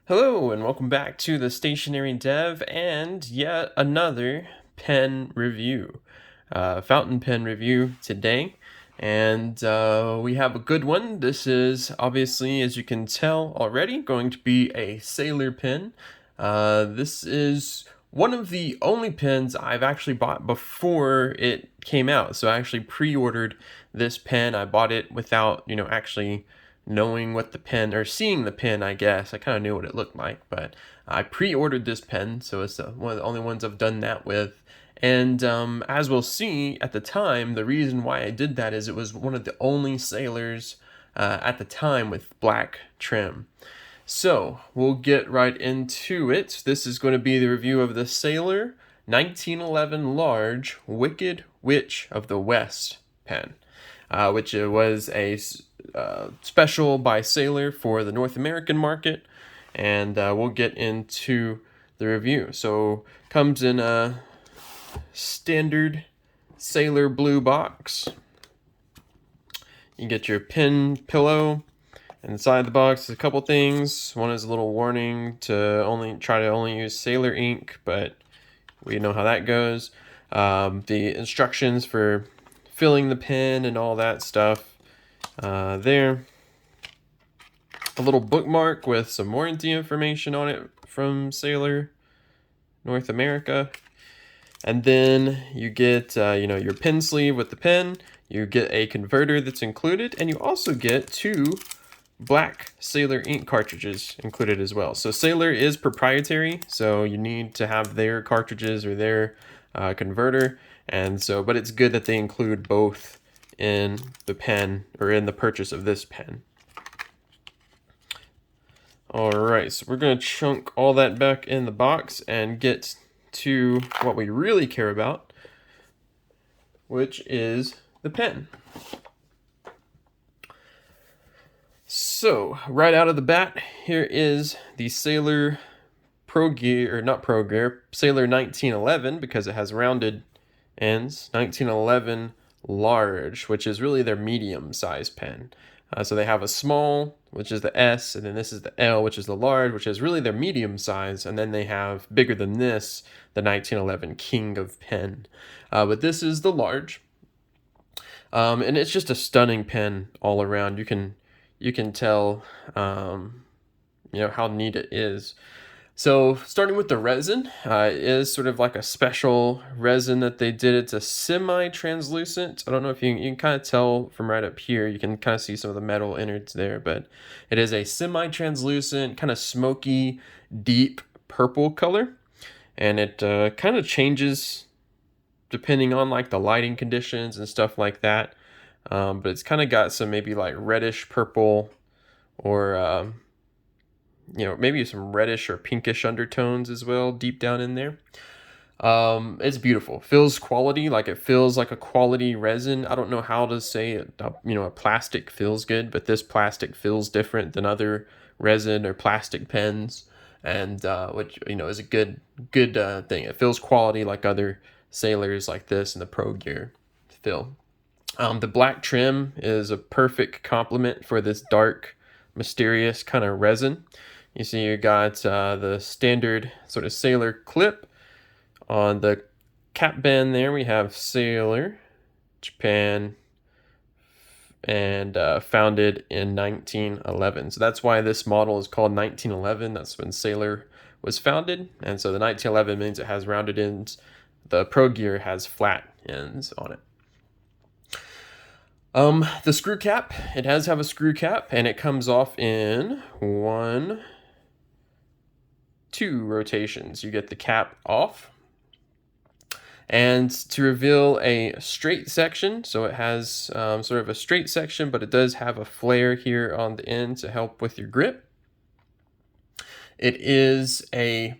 Hello and welcome back to the Stationary Dev and yet another pen review, fountain pen review today. And we have a good one. This is obviously, as you can tell already, going to be a Sailor pen. This is one of the only pens I've actually bought before it came out. So I actually pre-ordered this pen. I bought it without, actually knowing what the pen, or seeing the pen, I guess. I kind of knew what it looked like, but I pre-ordered this pen, so it's one of the only ones I've done that with. And as we'll see at the time, the reason why I did that is it was one of the only Sailors at the time with black trim. So we'll get right into it. This is going to be the review of the Sailor 1911 Large Wicked Witch of the West pen, which was a special by Sailor for the North American market, and we'll get into the review. So comes in a standard Sailor blue box. You get your pen pillow. Inside the box, a couple things. One is a little warning to only use Sailor ink, but we know how that goes. The instructions for filling the pen and all that stuff. There. A little bookmark with some warranty information on it from Sailor North America. And then you get your pen sleeve with the pen. You get a converter that's included, and you also get 2 black Sailor ink cartridges included as well. So Sailor is proprietary, so you need to have their cartridges or their converter, and so, but it's good that they include both in the pen, or in the purchase of this pen. Alright, so we're going to chunk all that back in the box and get to what we really care about, which is the pen. So, right out of the bat, here is the Sailor Pro Gear, or not Pro Gear, Sailor 1911, because it has rounded ends, 1911 Large, which is really their medium size pen. So they have a small, which is the S, and then this is the L, which is the large, which is really their medium size, and then they have, bigger than this, the 1911 King of Pen. But this is the large. And it's just a stunning pen all around. You can tell, how neat it is. So starting with the resin, it is sort of like a special resin that they did. It's a semi-translucent. I don't know if you can kind of tell from right up here. You can kind of see some of the metal innards there, but it is a semi-translucent, kind of smoky, deep purple color. And it kind of changes depending on like the lighting conditions and stuff like that. But it's kind of got some maybe like reddish purple, or maybe some reddish or pinkish undertones as well deep down in there. It's beautiful. Feels quality, like it feels like a quality resin. I don't know how to say it. A plastic feels good, but this plastic feels different than other resin or plastic pens, and which is a good thing. It feels quality like other Sailors like this and the Pro Gear feel. The black trim is a perfect complement for this dark, mysterious kind of resin. You see you got the standard sort of Sailor clip. On the cap band there we have Sailor, Japan, and founded in 1911. So that's why this model is called 1911. That's when Sailor was founded. And so the 1911 means it has rounded ends. The Pro Gear has flat ends on it. The screw cap, it does have a screw cap, and it comes off in 2 rotations. You get the cap off, and to reveal a straight section, so it has sort of a straight section, but it does have a flare here on the end to help with your grip. It is a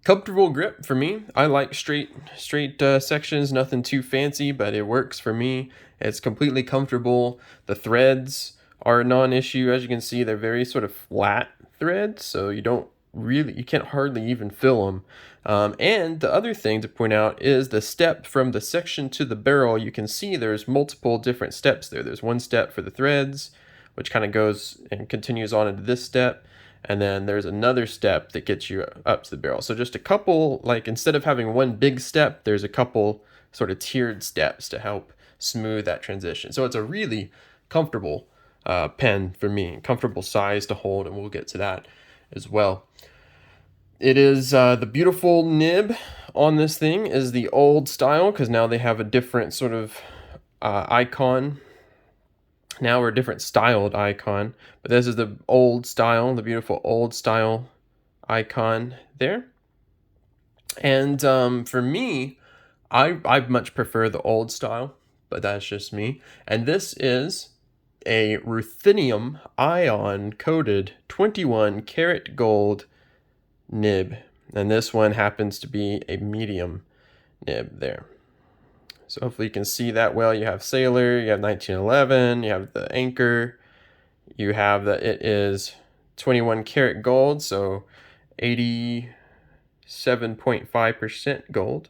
comfortable grip for me. I like straight sections, nothing too fancy, but it works for me. It's completely comfortable. The threads are a non-issue. As you can see, they're very sort of flat threads, so you can't hardly even feel them. And the other thing to point out is the step from the section to the barrel. You can see there's multiple different steps there. There's one step for the threads, which kind of goes and continues on into this step. and then there's another step that gets you up to the barrel. So just a couple, like instead of having one big step, there's a couple sort of tiered steps to help smooth that transition. So it's a really comfortable pen for me, comfortable size to hold, and we'll get to that as well. It is the beautiful nib on this thing is the old style, because now they have a different sort of icon now, or a different styled icon, but this is the old style, the beautiful old style icon there. And for me, I much prefer the old style, but that's just me. And this is a ruthenium ion coated 21 karat gold nib, and this one happens to be a medium nib there. So hopefully you can see that well. You have Sailor, you have 1911, you have the anchor, you have that it is 21 karat gold, so 87.5% gold.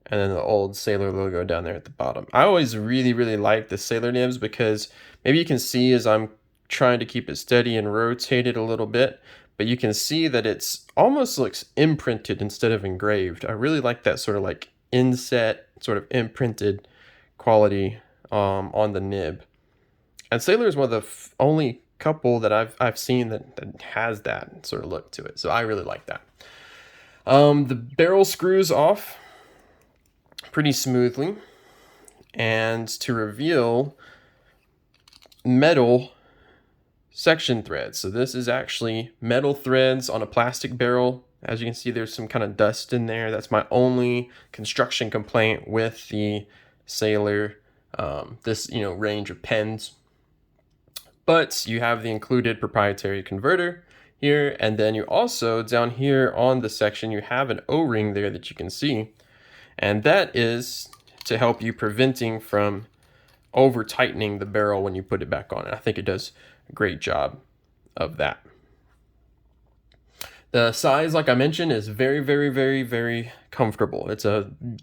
And then the old Sailor logo down there at the bottom. I always really like the Sailor nibs because maybe you can see as I'm trying to keep it steady and rotate it a little bit, but you can see that it's almost looks imprinted instead of engraved. I really like that sort of like inset, sort of imprinted quality on the nib. And Sailor is one of the only couple that I've seen that has that sort of look to it. So I really like that. The barrel screws off pretty smoothly, and to reveal metal section threads. So this is actually metal threads on a plastic barrel. As you can see, there's some kind of dust in there. That's my only construction complaint with the Sailor, this range of pens. But you have the included proprietary converter here, and then you also, down here on the section, you have an O-ring there that you can see, and that is to help you preventing from over tightening the barrel when you put it back on. And I think it does a great job of that. The size, like I mentioned, is very comfortable. It's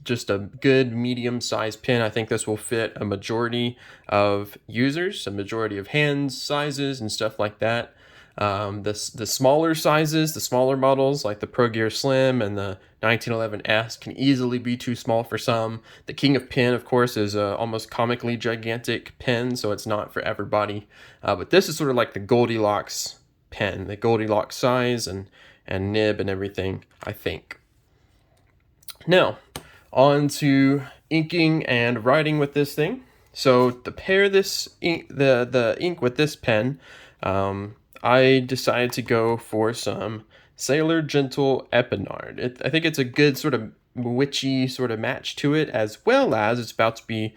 just a good medium-sized pen. I think this will fit a majority of users, a majority of hand sizes and stuff like that. The smaller sizes, the smaller models like the Pro Gear Slim and the 1911S can easily be too small for some. The King of Pen, of course, is a almost comically gigantic pen, so it's not for everybody. But this is sort of like the Goldilocks pen, the Goldilocks size and nib and everything, I think. Now, on to inking and writing with this thing. So to pair this ink, the ink with this pen, I decided to go for some Sailor Jentle Epinard. I think it's a good sort of witchy sort of match to it, as well as it's about to be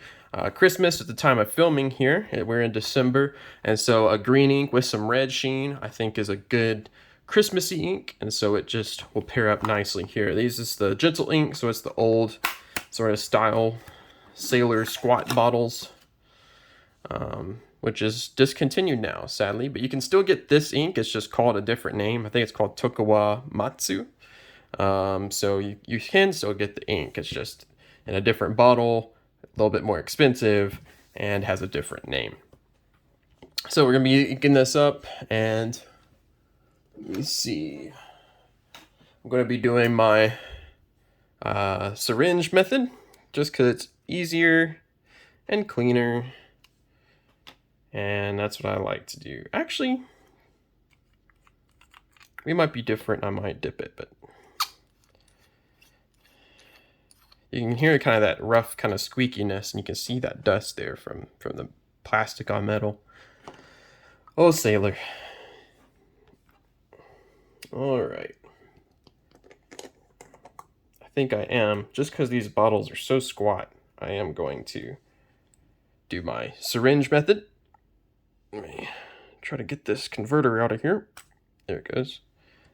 Christmas at the time of filming here. We're in December, and so a green ink with some red sheen I think is a good Christmassy ink, and so it just will pair up nicely here. This is the Jentle ink, so it's the old sort of style Sailor squat bottles, which is discontinued now, sadly, but you can still get this ink. It's just called a different name. I think it's called Tokawa Matsu. So you can still get the ink. It's just in a different bottle, a little bit more expensive, and has a different name. So we're going to be inking this up, and let me see. I'm going to be doing my syringe method, just because it's easier and cleaner, and that's what I like to do. Actually, we might be different. I might dip it, but you can hear kind of that rough kind of squeakiness, and you can see that dust there from the plastic on metal. Oh, Sailor. All right. I think I am, just because these bottles are so squat, I am going to do my syringe method. Let me try to get this converter out of here. There it goes.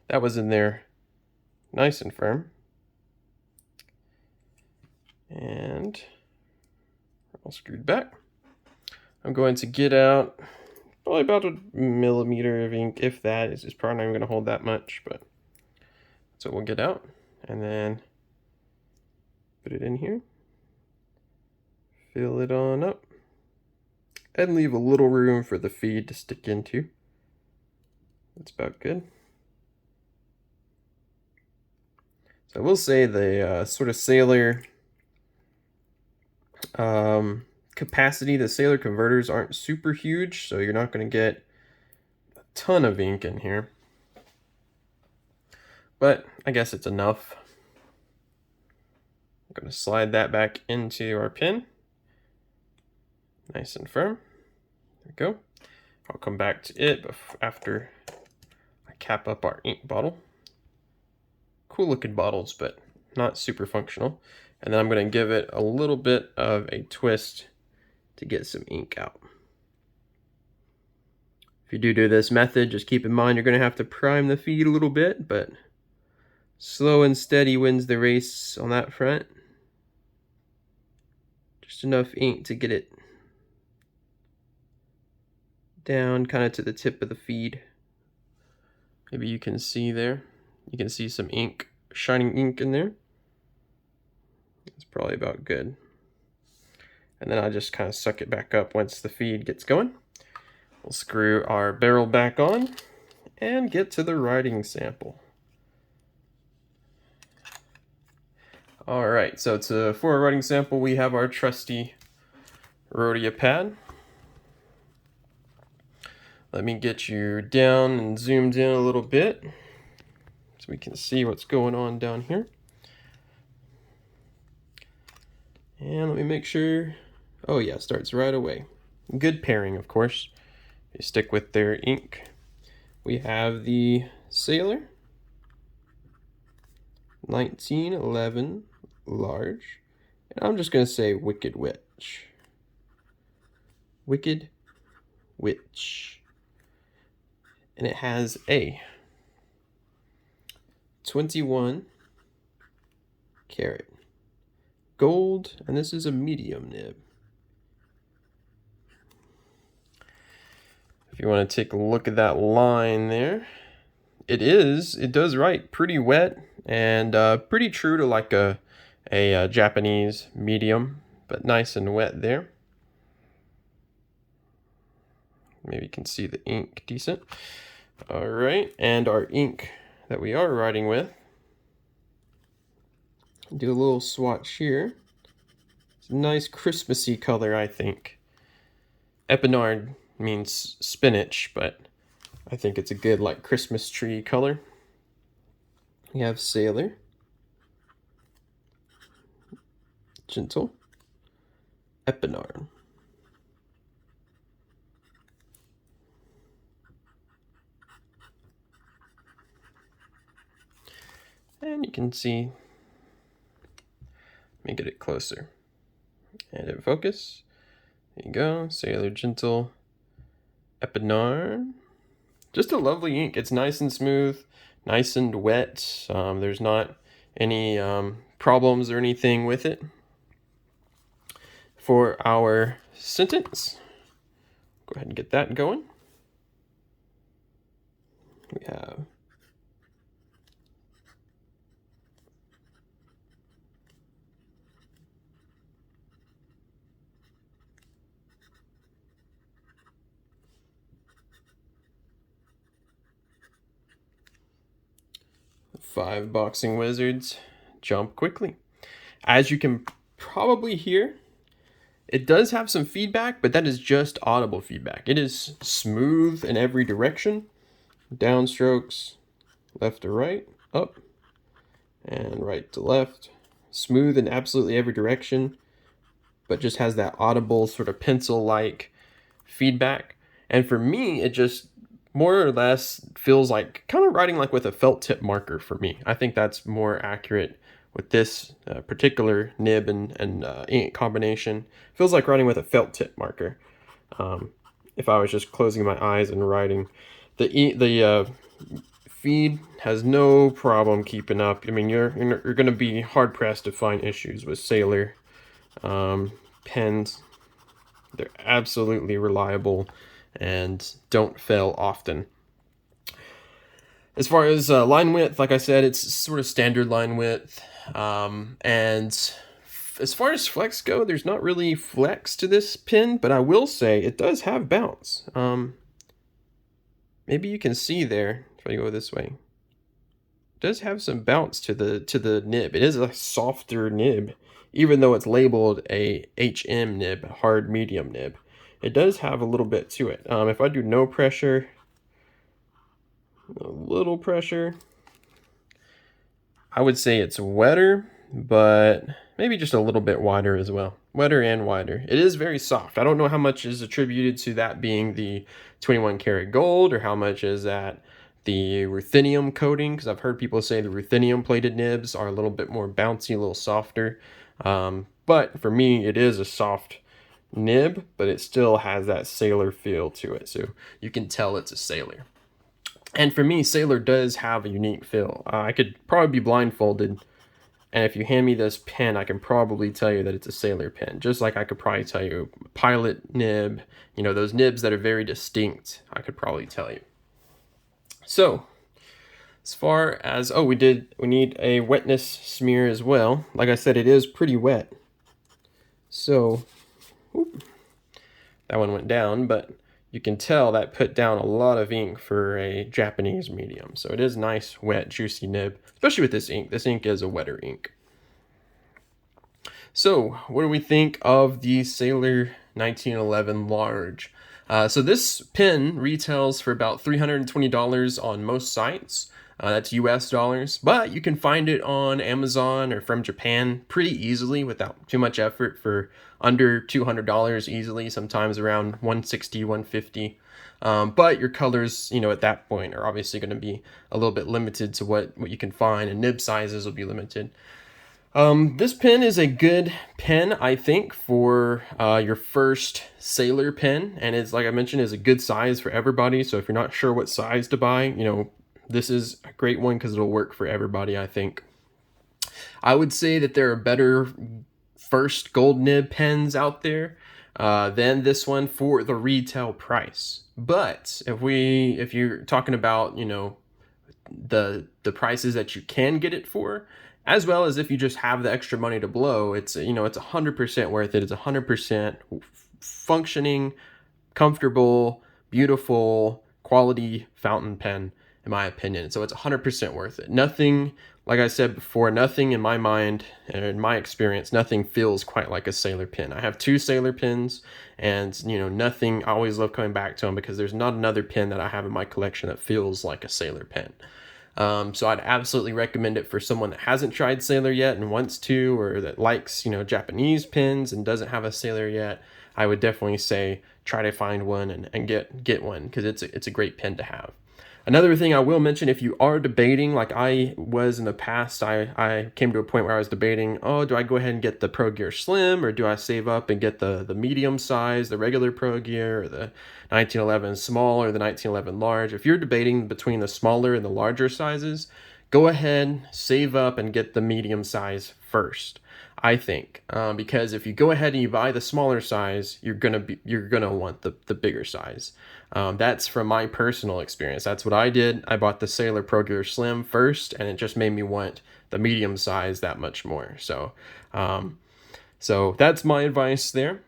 That was in there nice and firm. And all screwed back. I'm going to get out probably about a millimeter of ink, if that. It's probably not even going to hold that much, but that's what we'll get out. And then put it in here. Fill it on up. And leave a little room for the feed to stick into. That's about good. So I will say the sort of Sailor capacity, the Sailor converters aren't super huge, so you're not going to get a ton of ink in here. But I guess it's enough. I'm going to slide that back into our pen. Nice and firm. There we go. I'll come back to it after I cap up our ink bottle. Cool looking bottles, but not super functional. And then I'm going to give it a little bit of a twist to get some ink out. If you do this method, just keep in mind you're going to have to prime the feed a little bit, but slow and steady wins the race on that front. Just enough ink to get it down kind of to the tip of the feed. Maybe you can see there. You can see some ink, shining ink in there. It's probably about good. And then I just kind of suck it back up once the feed gets going. We'll screw our barrel back on and get to the writing sample. All right, so for our writing sample, we have our trusty Rhodia pad. Let me get you down and zoomed in a little bit so we can see what's going on down here. And let me make sure, oh yeah, starts right away. Good pairing, of course. They stick with their ink. We have the Sailor 1911 large, and I'm just going to say Wicked Witch. Wicked Witch. And it has a 21 karat gold, and this is a medium nib. If you want to take a look at that line there, it does write pretty wet and pretty true to like a Japanese medium, but nice and wet there. Maybe you can see the ink decent. All right, and our ink that we are writing with. Do a little swatch here. It's a nice Christmassy color, I think. Epinard means spinach, but I think it's a good like Christmas tree color. We have Sailor Jentle Epinard. And you can see, let me get it closer. And in focus. There you go, Sailor Jentle Epinard. Just a lovely ink. It's nice and smooth, nice and wet. There's not any problems or anything with it. For our sentence, go ahead and get that going. We have five boxing wizards jump quickly. As you can probably hear, it does have some feedback, but that is just audible feedback. It is smooth in every direction. Downstrokes, left to right, up, and right to left. Smooth in absolutely every direction, but just has that audible sort of pencil-like feedback. And for me, it just more or less feels like kind of writing like with a felt tip marker for me. I think that's more accurate with this particular nib and ink combination. Feels like writing with a felt tip marker. If I was just closing my eyes and writing, the feed has no problem keeping up. I mean, you're going to be hard pressed to find issues with Sailor pens. They're absolutely reliable and don't fail often. As far as line width, like I said, it's sort of standard line width. And as far as flex go, there's not really flex to this pen, but I will say it does have bounce. maybe you can see there, if I go this way, it does have some bounce to the nib. It is a softer nib, even though it's labeled a HM nib, hard medium nib. It does have a little bit to it. If I do no pressure, a little pressure, I would say it's wetter, but maybe just a little bit wider as well. Wetter and wider. It is very soft. I don't know how much is attributed to that being the 21 karat gold, or how much is that the ruthenium coating, because I've heard people say the ruthenium plated nibs are a little bit more bouncy, a little softer. But for me, it is a soft nib, but it still has that Sailor feel to it. So you can tell it's a Sailor. And for me, Sailor does have a unique feel. I could probably be blindfolded, and if you hand me this pen, I can probably tell you that it's a Sailor pen. Just like I could probably tell you pilot nib, you know, those nibs that are very distinct, I could probably tell you. So, as far as, oh, we need a wetness smear as well. Like I said, it is pretty wet. So, whoop, that one went down, but you can tell that put down a lot of ink for a Japanese medium. So it is nice, wet, juicy nib, especially with this ink. This ink is a wetter ink. So what do we think of the Sailor 1911 Large? So this pen retails for about $320 on most sites. That's US dollars, but you can find it on Amazon or from Japan pretty easily without too much effort for under $200 easily, sometimes around $160, $150. But your colors, you know, at that point are obviously going to be a little bit limited to what you can find, and nib sizes will be limited. This pen is a good pen, I think, for your first Sailor pen, and it's, like I mentioned, is a good size for everybody. So if you're not sure what size to buy, you know, this is a great one because it'll work for everybody, I think. I would say that there are better first gold nib pens out there than this one for the retail price. But if you're talking about, you know, the prices that you can get it for, as well as if you just have the extra money to blow, it's, you know, it's 100% worth it. It's 100% functioning, comfortable, beautiful, quality fountain pen, in my opinion. So it's 100% worth it. Nothing, like I said before, nothing in my mind, and in my experience, nothing feels quite like a Sailor pen. I have 2 Sailor pens, and, you know, nothing, I always love coming back to them because there's not another pen that I have in my collection that feels like a Sailor pen. So I'd absolutely recommend it for someone that hasn't tried Sailor yet and wants to, or that likes, you know, Japanese pens and doesn't have a Sailor yet. I would definitely say try to find one and get one, because it's a great pen to have. Another thing I will mention, if you are debating, like I was in the past, I came to a point where I was debating, oh, do I go ahead and get the Pro Gear Slim, or do I save up and get the medium size, the regular Pro Gear, or the 1911 small, or the 1911 large? If you're debating between the smaller and the larger sizes, go ahead, save up, and get the medium size first, I think, because if you go ahead and you buy the smaller size, you're gonna want the bigger size. That's from my personal experience. That's what I did. I bought the Sailor Pro Gear Slim first, and it just made me want the medium size that much more. So that's my advice there.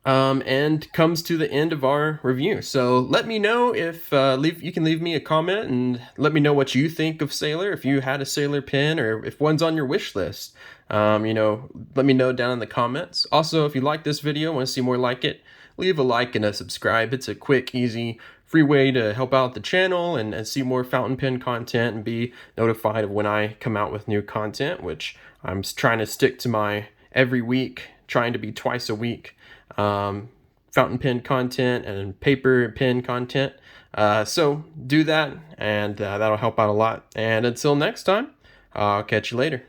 And comes to the end of our review. So let me know if you can leave me a comment and let me know what you think of Sailor, if you had a Sailor pen, or if one's on your wish list. You know, let me know down in the comments. Also, if you like this video, want to see more like it, leave a like and a subscribe. It's a quick, easy, free way to help out the channel and see more fountain pen content and be notified of when I come out with new content, which I'm trying to stick to my every week, trying to be twice a week fountain pen content and paper pen content. So do that, and that'll help out a lot. And until next time, I'll catch you later.